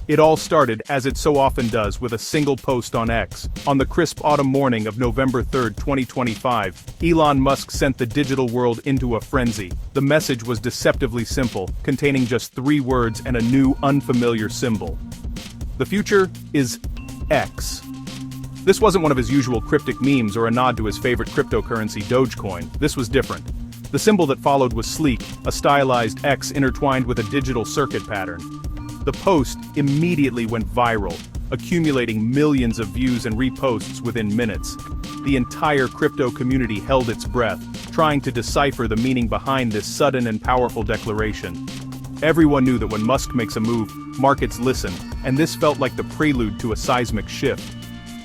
It all started, as it so often does, with a single post on X. On the crisp autumn morning of November 3, 2025, Elon Musk sent the digital world into a frenzy. The message was deceptively simple, containing just 3 words and a new, unfamiliar symbol. The future is X. This wasn't one of his usual cryptic memes or a nod to his favorite cryptocurrency Dogecoin. This was different. The symbol that followed was sleek, a stylized X intertwined with a digital circuit pattern. The post immediately went viral, accumulating millions of views and reposts within minutes. The entire crypto community held its breath, trying to decipher the meaning behind this sudden and powerful declaration. Everyone knew that when Musk makes a move, markets listen, and this felt like the prelude to a seismic shift.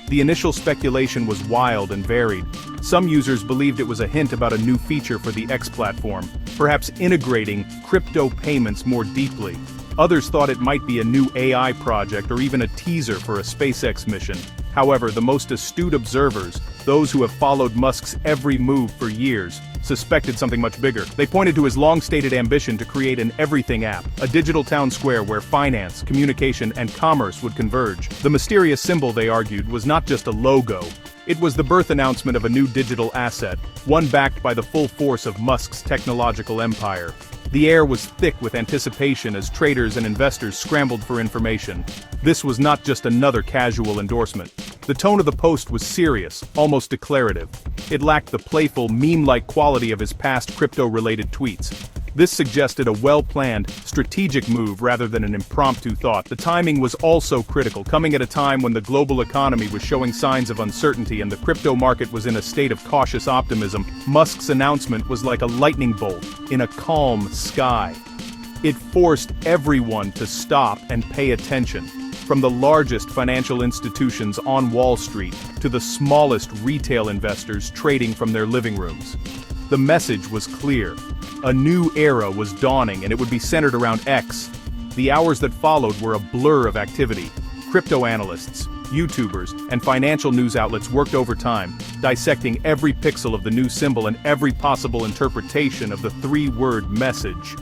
The initial speculation was wild and varied. Some users believed it was a hint about a new feature for the X platform, perhaps integrating crypto payments more deeply. Others thought it might be a new AI project or even a teaser for a SpaceX mission. However, the most astute observers, those who have followed Musk's every move for years, suspected something much bigger. They pointed to his long-stated ambition to create an everything app, a digital town square where finance, communication, and commerce would converge. The mysterious symbol, they argued, was not just a logo. It was the birth announcement of a new digital asset, one backed by the full force of Musk's technological empire. The air was thick with anticipation as traders and investors scrambled for information. This was not just another casual endorsement. The tone of the post was serious, almost declarative. It lacked the playful, meme-like quality of his past crypto-related tweets. This suggested a well-planned, strategic move rather than an impromptu thought. The timing was also critical, coming at a time when the global economy was showing signs of uncertainty and the crypto market was in a state of cautious optimism. Musk's announcement was like a lightning bolt in a calm sky. It forced everyone to stop and pay attention, from the largest financial institutions on Wall Street to the smallest retail investors trading from their living rooms. The message was clear. A new era was dawning and it would be centered around X. The hours that followed were a blur of activity. Crypto analysts, YouTubers, and financial news outlets worked overtime, dissecting every pixel of the new symbol and every possible interpretation of the 3-word message.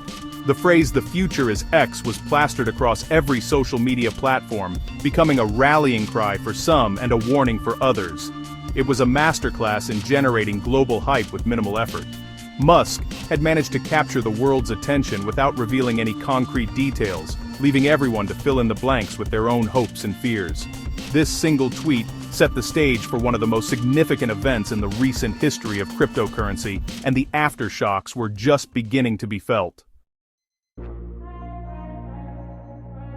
The phrase "the future is X" was plastered across every social media platform, becoming a rallying cry for some and a warning for others. It was a masterclass in generating global hype with minimal effort. Musk had managed to capture the world's attention without revealing any concrete details, leaving everyone to fill in the blanks with their own hopes and fears. This single tweet set the stage for one of the most significant events in the recent history of cryptocurrency, and the aftershocks were just beginning to be felt.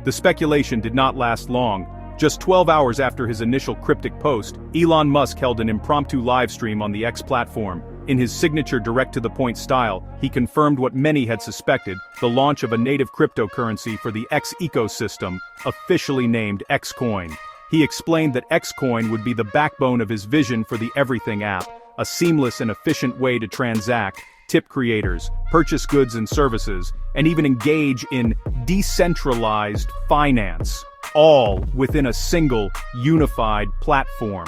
The speculation did not last long. Just 12 hours after his initial cryptic post, Elon Musk held an impromptu livestream on the X platform. In his signature direct-to-the-point style, he confirmed what many had suspected, the launch of a native cryptocurrency for the X ecosystem, officially named Xcoin. He explained that Xcoin would be the backbone of his vision for the Everything app, a seamless and efficient way to transact, tip creators, purchase goods and services, and even engage in decentralized finance, all within a single, unified platform.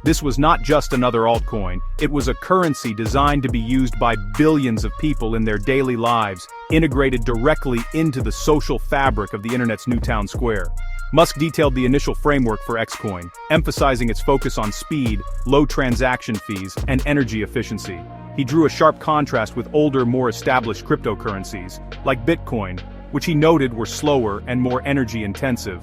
This was not just another altcoin, it was a currency designed to be used by billions of people in their daily lives, integrated directly into the social fabric of the internet's new town square. Musk detailed the initial framework for Xcoin, emphasizing its focus on speed, low transaction fees, and energy efficiency. He drew a sharp contrast with older, more established cryptocurrencies, like Bitcoin, which he noted were slower and more energy-intensive.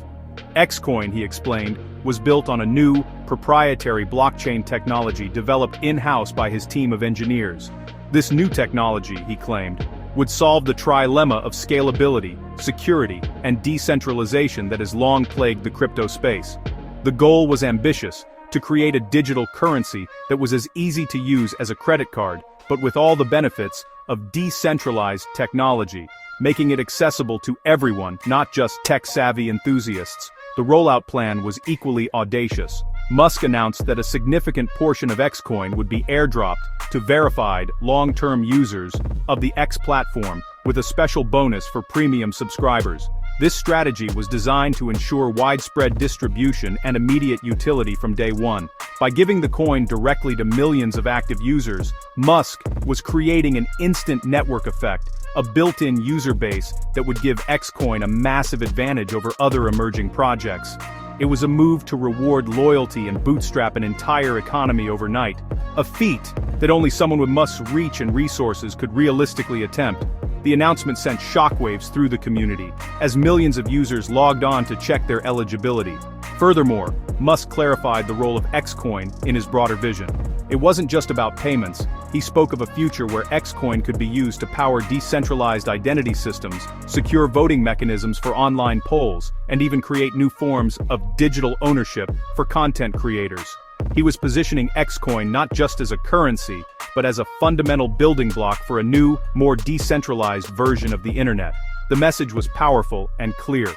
Xcoin, he explained, was built on a new, proprietary blockchain technology developed in-house by his team of engineers. This new technology, he claimed, would solve the trilemma of scalability, security, and decentralization that has long plagued the crypto space. The goal was ambitious, to create a digital currency that was as easy to use as a credit card, but with all the benefits of decentralized technology, making it accessible to everyone, not just tech-savvy enthusiasts. The rollout plan was equally audacious. Musk announced that a significant portion of Xcoin would be airdropped to verified, long-term users of the X platform, with a special bonus for premium subscribers. This strategy was designed to ensure widespread distribution and immediate utility from day one. By giving the coin directly to millions of active users, Musk was creating an instant network effect, a built-in user base that would give Xcoin a massive advantage over other emerging projects. It was a move to reward loyalty and bootstrap an entire economy overnight, a feat that only someone with Musk's reach and resources could realistically attempt. The announcement sent shockwaves through the community, as millions of users logged on to check their eligibility. Furthermore, Musk clarified the role of Xcoin in his broader vision. It wasn't just about payments. He spoke of a future where Xcoin could be used to power decentralized identity systems, secure voting mechanisms for online polls, and even create new forms of digital ownership for content creators. He was positioning Xcoin not just as a currency, but as a fundamental building block for a new, more decentralized version of the internet. The message was powerful and clear.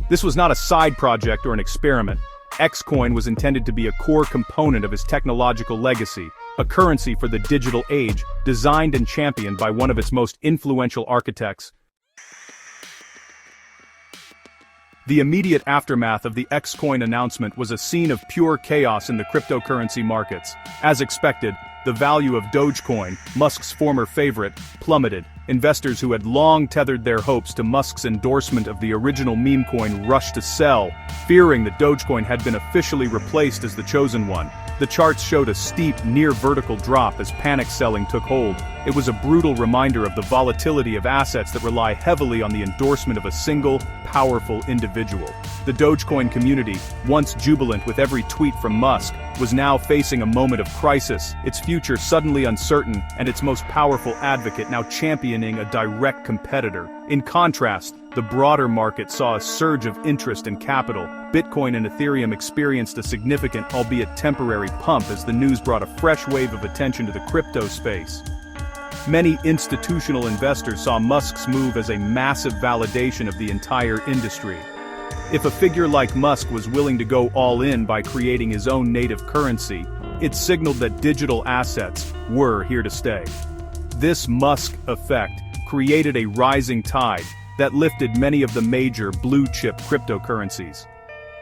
This was not a side project or an experiment. Xcoin was intended to be a core component of his technological legacy, a currency for the digital age, designed and championed by one of its most influential architects. The immediate aftermath of the Xcoin announcement was a scene of pure chaos in the cryptocurrency markets. As expected, the value of Dogecoin, Musk's former favorite, plummeted. Investors who had long tethered their hopes to Musk's endorsement of the original meme coin rushed to sell, fearing that Dogecoin had been officially replaced as the chosen one. The charts showed a steep, near-vertical drop as panic selling took hold. It was a brutal reminder of the volatility of assets that rely heavily on the endorsement of a single, powerful individual. The Dogecoin community, once jubilant with every tweet from Musk, was now facing a moment of crisis, its future suddenly uncertain, and its most powerful advocate now championing a direct competitor. In contrast, the broader market saw a surge of interest and capital. Bitcoin and Ethereum experienced a significant, albeit temporary, pump as the news brought a fresh wave of attention to the crypto space. Many institutional investors saw Musk's move as a massive validation of the entire industry. If a figure like Musk was willing to go all in by creating his own native currency, it signaled that digital assets were here to stay. This Musk effect created a rising tide that lifted many of the major blue-chip cryptocurrencies.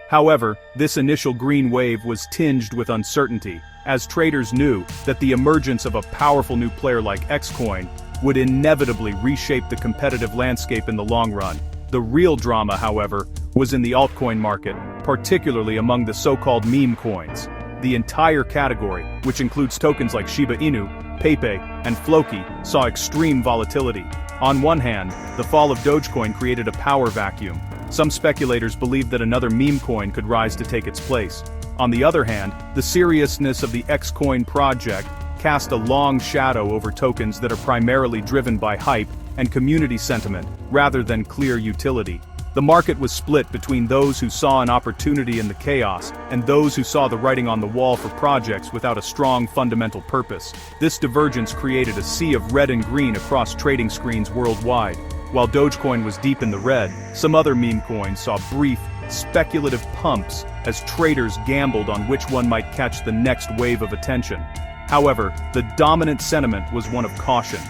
However, this initial green wave was tinged with uncertainty, as traders knew that the emergence of a powerful new player like Xcoin would inevitably reshape the competitive landscape in the long run. The real drama, however, was in the altcoin market, particularly among the so-called meme coins. The entire category, which includes tokens like Sheba Inu, Pepe, and Floki, saw extreme volatility. On one hand, the fall of Dogecoin created a power vacuum. Some speculators believed that another meme coin could rise to take its place. On the other hand, the seriousness of the Xcoin project cast a long shadow over tokens that are primarily driven by hype and community sentiment, rather than clear utility. The market was split between those who saw an opportunity in the chaos and those who saw the writing on the wall for projects without a strong fundamental purpose. This divergence created a sea of red and green across trading screens worldwide. While Dogecoin was deep in the red, some other meme coins saw brief, speculative pumps as traders gambled on which one might catch the next wave of attention. However, the dominant sentiment was one of caution.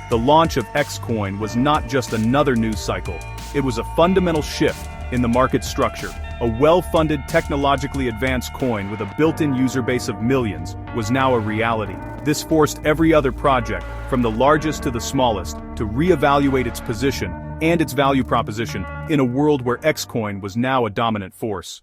The launch of Xcoin was not just another news cycle, it was a fundamental shift in the market structure. A well-funded, technologically advanced coin with a built-in user base of millions was now a reality. This forced every other project, from the largest to the smallest, to reevaluate its position and its value proposition in a world where Xcoin was now a dominant force.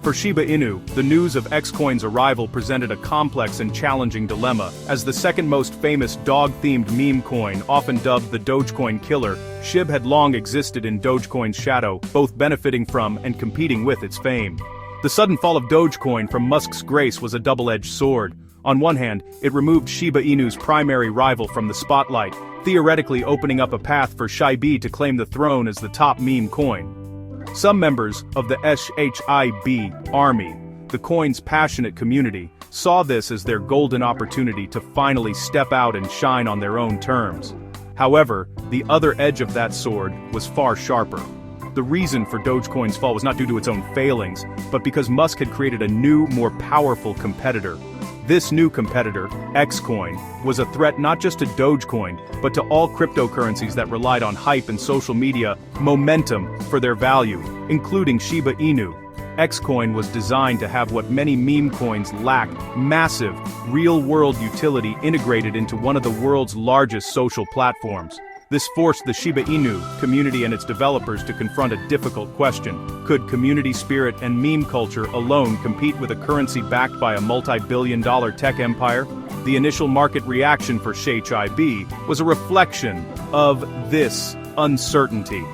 For Sheba Inu, the news of Xcoin's arrival presented a complex and challenging dilemma. As the second most famous dog-themed meme coin, often dubbed the Dogecoin killer, Shib had long existed in Dogecoin's shadow, both benefiting from and competing with its fame. The sudden fall of Dogecoin from Musk's grace was a double-edged sword. On one hand, it removed Sheba Inu's primary rival from the spotlight, theoretically opening up a path for Shib to claim the throne as the top meme coin. Some members of the SHIB army, the coin's passionate community, saw this as their golden opportunity to finally step out and shine on their own terms. However, the other edge of that sword was far sharper. The reason for Dogecoin's fall was not due to its own failings, but because Musk had created a new, more powerful competitor. This new competitor, Xcoin, was a threat not just to Dogecoin, but to all cryptocurrencies that relied on hype and social media momentum for their value, including Sheba Inu. Xcoin was designed to have what many meme coins lacked: massive, real-world utility integrated into one of the world's largest social platforms. This forced the Sheba Inu community and its developers to confront a difficult question. Could community spirit and meme culture alone compete with a currency backed by a multi-billion-dollar tech empire? The initial market reaction for Sheba was a reflection of this uncertainty.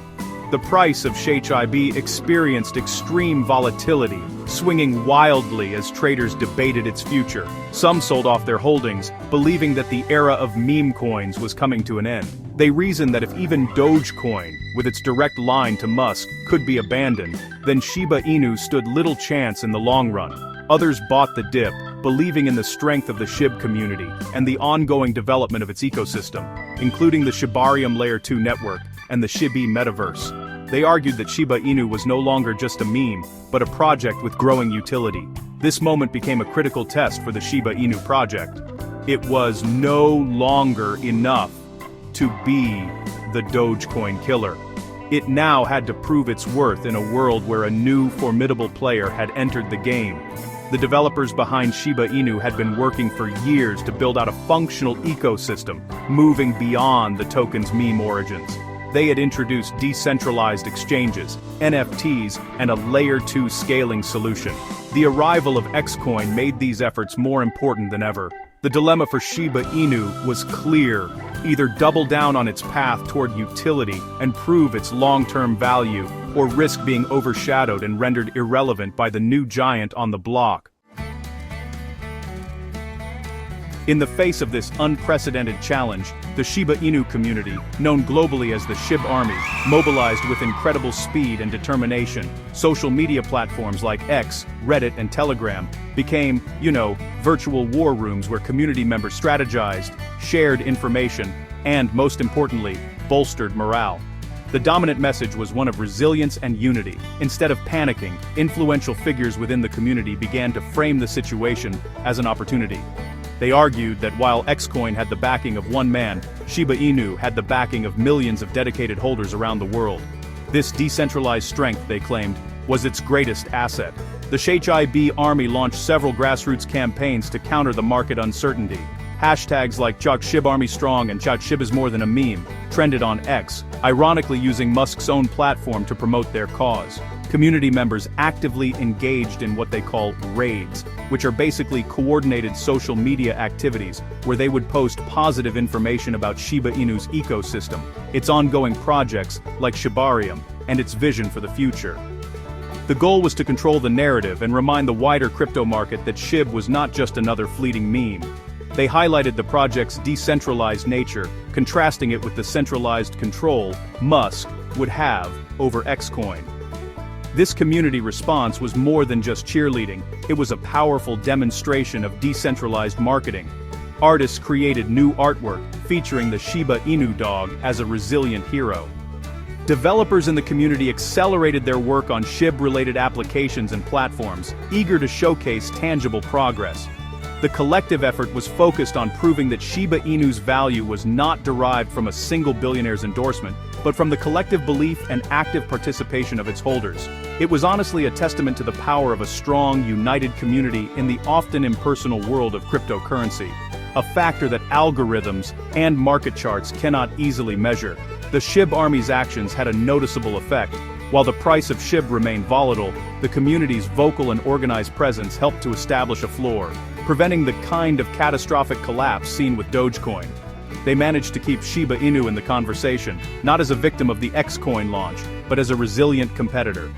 The price of Sheba experienced extreme volatility, swinging wildly as traders debated its future. Some sold off their holdings, believing that the era of meme coins was coming to an end. They reasoned that if even Dogecoin, with its direct line to Musk, could be abandoned, then Sheba Inu stood little chance in the long run. Others bought the dip, believing in the strength of the SHIB community and the ongoing development of its ecosystem, including the Shibarium Layer 2 network and the Shibi metaverse. They argued that Sheba Inu was no longer just a meme, but a project with growing utility. This moment became a critical test for the Sheba Inu project. It was no longer enough to be the Dogecoin killer. It now had to prove its worth in a world where a new, formidable player had entered the game. The developers behind Sheba Inu had been working for years to build out a functional ecosystem, moving beyond the token's meme origins. They had introduced decentralized exchanges, NFTs, and a Layer 2 scaling solution. The arrival of Xcoin made these efforts more important than ever. The dilemma for Sheba Inu was clear: either double down on its path toward utility and prove its long-term value, or risk being overshadowed and rendered irrelevant by the new giant on the block. In the face of this unprecedented challenge, the Sheba Inu community, known globally as the SHIB Army, mobilized with incredible speed and determination. Social media platforms like X, Reddit, and Telegram became, virtual war rooms where community members strategized, shared information, and, most importantly, bolstered morale. The dominant message was one of resilience and unity. Instead of panicking, influential figures within the community began to frame the situation as an opportunity. They argued that while Xcoin had the backing of one man, Sheba Inu had the backing of millions of dedicated holders around the world. This decentralized strength, they claimed, was its greatest asset. The Sheba Army launched several grassroots campaigns to counter the market uncertainty. Hashtags like #ShibArmyStrong and #Shib is more than a meme trended on X, ironically using Musk's own platform to promote their cause. Community members actively engaged in what they call raids, which are basically coordinated social media activities where they would post positive information about Sheba Inu's ecosystem, its ongoing projects like Shibarium, and its vision for the future. The goal was to control the narrative and remind the wider crypto market that SHIB was not just another fleeting meme. They highlighted the project's decentralized nature, contrasting it with the centralized control Musk would have over Xcoin. This community response was more than just cheerleading, it was a powerful demonstration of decentralized marketing. Artists created new artwork, featuring the Sheba Inu dog as a resilient hero. Developers in the community accelerated their work on SHIB-related applications and platforms, eager to showcase tangible progress. The collective effort was focused on proving that Sheba Inu's value was not derived from a single billionaire's endorsement, but from the collective belief and active participation of its holders. It was honestly a testament to the power of a strong, united community in the often impersonal world of cryptocurrency, a factor that algorithms and market charts cannot easily measure. The SHIB Army's actions had a noticeable effect. While the price of SHIB remained volatile, the community's vocal and organized presence helped to establish a floor, preventing the kind of catastrophic collapse seen with Dogecoin. They managed to keep Sheba Inu in the conversation, not as a victim of the Xcoin launch, but as a resilient competitor.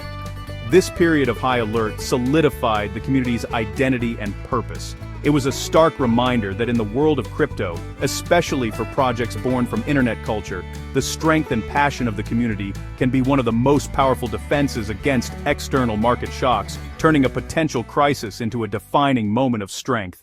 This period of high alert solidified the community's identity and purpose. It was a stark reminder that in the world of crypto, especially for projects born from internet culture, the strength and passion of the community can be one of the most powerful defenses against external market shocks, turning a potential crisis into a defining moment of strength.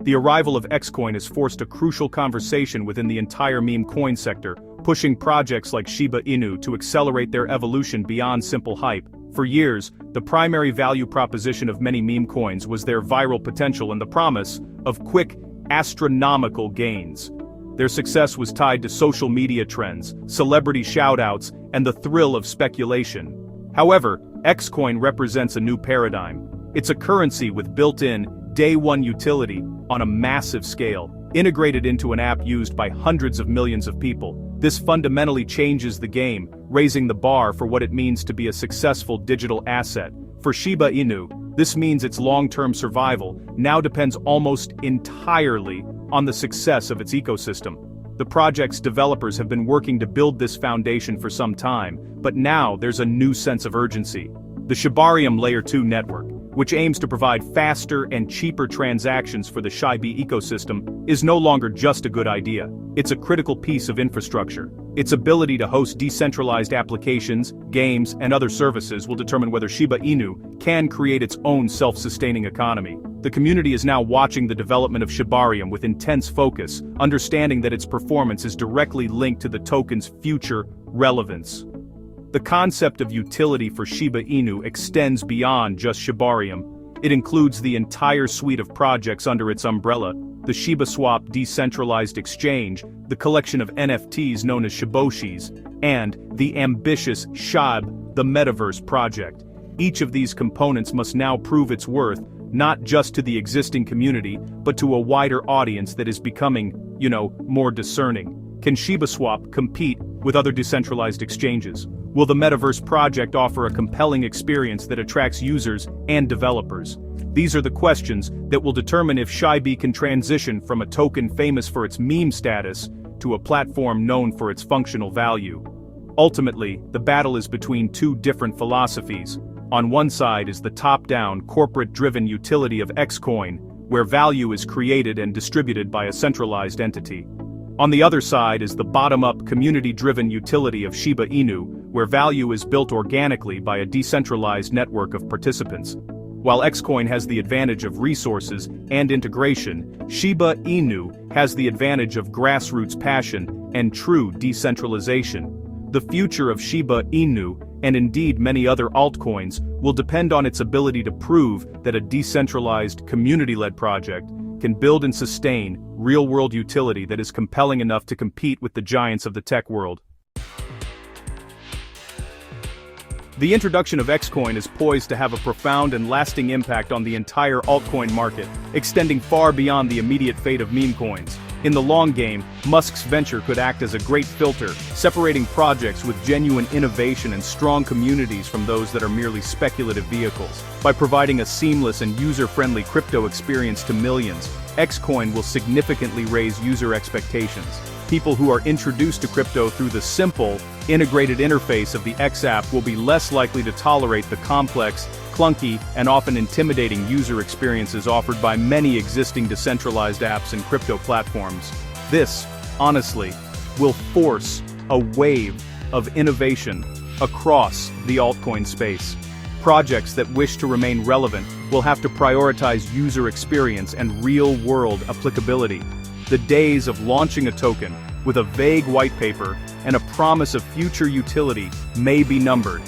The arrival of Xcoin has forced a crucial conversation within the entire meme coin sector, pushing projects like Sheba Inu to accelerate their evolution beyond simple hype. For years, the primary value proposition of many meme coins was their viral potential and the promise of quick, astronomical gains. Their success was tied to social media trends, celebrity shoutouts, and the thrill of speculation. However, Xcoin represents a new paradigm. It's a currency with built-in, day-one utility on a massive scale, integrated into an app used by hundreds of millions of people. This fundamentally changes the game, raising the bar for what it means to be a successful digital asset. For Sheba Inu, this means its long-term survival now depends almost entirely on the success of its ecosystem. The project's developers have been working to build this foundation for some time, but now there's a new sense of urgency. The Shibarium Layer 2 network, which aims to provide faster and cheaper transactions for the Shibarium ecosystem, is no longer just a good idea. It's a critical piece of infrastructure. Its ability to host decentralized applications, games, and other services will determine whether Sheba Inu can create its own self-sustaining economy. The community is now watching the development of Shibarium with intense focus, understanding that its performance is directly linked to the token's future relevance. The concept of utility for Sheba Inu extends beyond just Shibarium. It includes the entire suite of projects under its umbrella: the ShibaSwap decentralized exchange, the collection of NFTs known as Shiboshis, and the ambitious SHIB, the metaverse project. Each of these components must now prove its worth, not just to the existing community, but to a wider audience that is becoming, more discerning. Can ShibaSwap compete with other decentralized exchanges? Will the metaverse project offer a compelling experience that attracts users and developers? These are the questions that will determine if Shibarium can transition from a token famous for its meme status to a platform known for its functional value. Ultimately, the battle is between two different philosophies. On one side is the top-down, corporate-driven utility of Xcoin, where value is created and distributed by a centralized entity. On the other side is the bottom-up, community-driven utility of Sheba Inu, where value is built organically by a decentralized network of participants. While Xcoin has the advantage of resources and integration, Sheba Inu has the advantage of grassroots passion and true decentralization. The future of Sheba Inu, and indeed many other altcoins, will depend on its ability to prove that a decentralized, community-led project can build and sustain real-world utility that is compelling enough to compete with the giants of the tech world. The introduction of Xcoin is poised to have a profound and lasting impact on the entire altcoin market, extending far beyond the immediate fate of meme coins. In the long game, Musk's venture could act as a great filter, separating projects with genuine innovation and strong communities from those that are merely speculative vehicles. By providing a seamless and user-friendly crypto experience to millions, Xcoin will significantly raise user expectations. People who are introduced to crypto through the simple, integrated interface of the X app will be less likely to tolerate the complex, clunky, and often intimidating user experiences offered by many existing decentralized apps and crypto platforms. This, honestly, will force a wave of innovation across the altcoin space. Projects that wish to remain relevant will have to prioritize user experience and real-world applicability. The days of launching a token with a vague white paper and a promise of future utility may be numbered.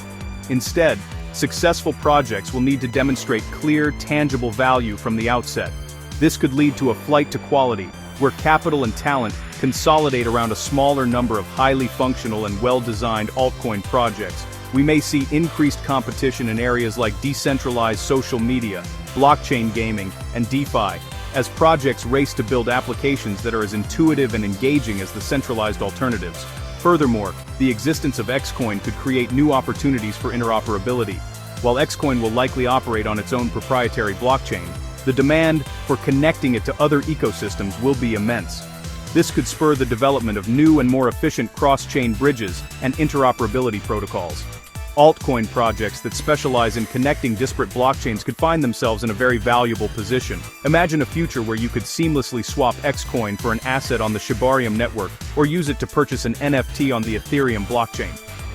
Instead, successful projects will need to demonstrate clear, tangible value from the outset. This could lead to a flight to quality, where capital and talent consolidate around a smaller number of highly functional and well-designed altcoin projects. We may see increased competition in areas like decentralized social media, blockchain gaming, and DeFi, as projects race to build applications that are as intuitive and engaging as the centralized alternatives. Furthermore, the existence of Xcoin could create new opportunities for interoperability. While Xcoin will likely operate on its own proprietary blockchain, the demand for connecting it to other ecosystems will be immense. This could spur the development of new and more efficient cross-chain bridges and interoperability protocols. Altcoin projects that specialize in connecting disparate blockchains could find themselves in a very valuable position. Imagine a future where you could seamlessly swap Xcoin for an asset on the Shibarium network, or use it to purchase an NFT on the Ethereum blockchain.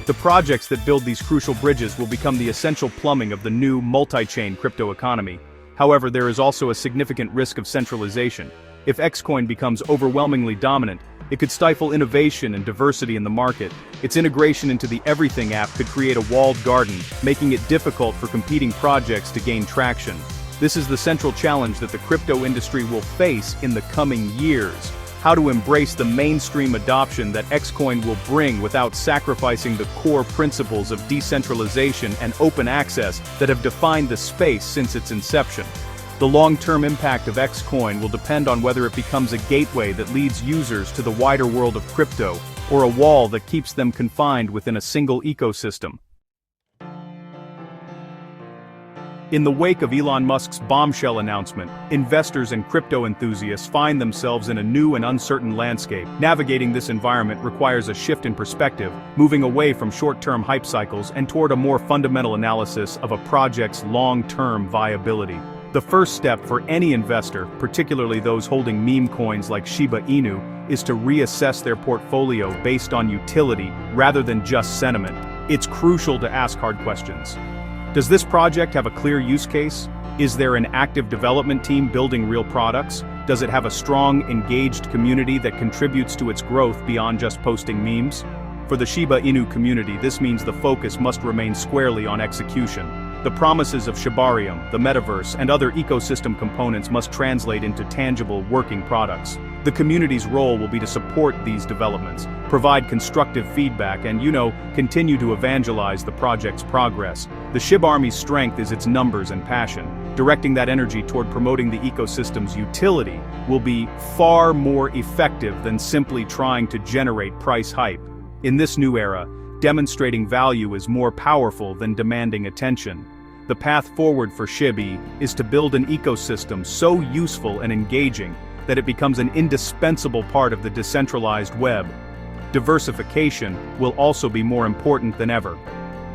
The projects that build these crucial bridges will become the essential plumbing of the new multi-chain crypto economy. However, there is also a significant risk of centralization. If Xcoin becomes overwhelmingly dominant, it could stifle innovation and diversity in the market. Its integration into the Everything app could create a walled garden, making it difficult for competing projects to gain traction. This is the central challenge that the crypto industry will face in the coming years. how to embrace the mainstream adoption that Xcoin will bring without sacrificing the core principles of decentralization and open access that have defined the space since its inception. The long-term impact of Xcoin will depend on whether it becomes a gateway that leads users to the wider world of crypto, or a wall that keeps them confined within a single ecosystem. In the wake of Elon Musk's bombshell announcement, investors and crypto enthusiasts find themselves in a new and uncertain landscape. Navigating this environment requires a shift in perspective, moving away from short-term hype cycles and toward a more fundamental analysis of a project's long-term viability. The first step for any investor, particularly those holding meme coins like Sheba Inu, is to reassess their portfolio based on utility rather than just sentiment. It's crucial to ask hard questions. Does this project have a clear use case? Is there an active development team building real products? Does it have a strong, engaged community that contributes to its growth beyond just posting memes? For the Sheba Inu community, this means the focus must remain squarely on execution. The promises of Shibarium, the metaverse, and other ecosystem components must translate into tangible, working products. The community's role will be to support these developments, provide constructive feedback, and, continue to evangelize the project's progress. The SHIB Army's strength is its numbers and passion. Directing that energy toward promoting the ecosystem's utility will be far more effective than simply trying to generate price hype. In this new era, demonstrating value is more powerful than demanding attention. The path forward for Shibi is to build an ecosystem so useful and engaging that it becomes an indispensable part of the decentralized web. Diversification will also be more important than ever.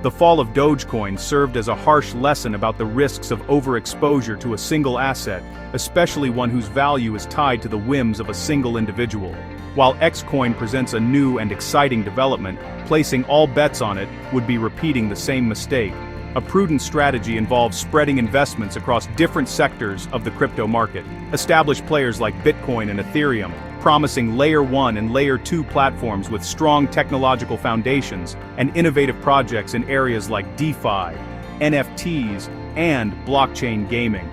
The fall of Dogecoin served as a harsh lesson about the risks of overexposure to a single asset, especially one whose value is tied to the whims of a single individual. While Xcoin presents a new and exciting development, placing all bets on it would be repeating the same mistake. A prudent strategy involves spreading investments across different sectors of the crypto market. Established players like Bitcoin and Ethereum, promising Layer 1 and Layer 2 platforms with strong technological foundations, and innovative projects in areas like DeFi, NFTs, and blockchain gaming.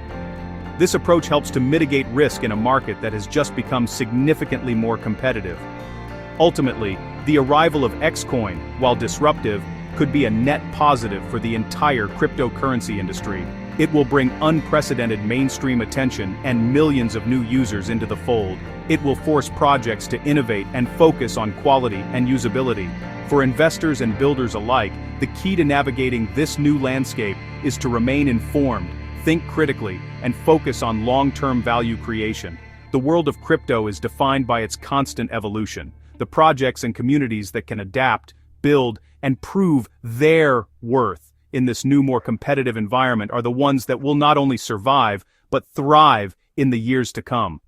This approach helps to mitigate risk in a market that has just become significantly more competitive. Ultimately, the arrival of Xcoin, while disruptive, could be a net positive for the entire cryptocurrency industry. It will bring unprecedented mainstream attention and millions of new users into the fold. It will force projects to innovate and focus on quality and usability. For investors and builders alike, the key to navigating this new landscape is to remain informed, think critically, and focus on long-term value creation. The world of crypto is defined by its constant evolution. The projects and communities that can adapt, build, and prove their worth in this new, more competitive environment are the ones that will not only survive, but thrive in the years to come.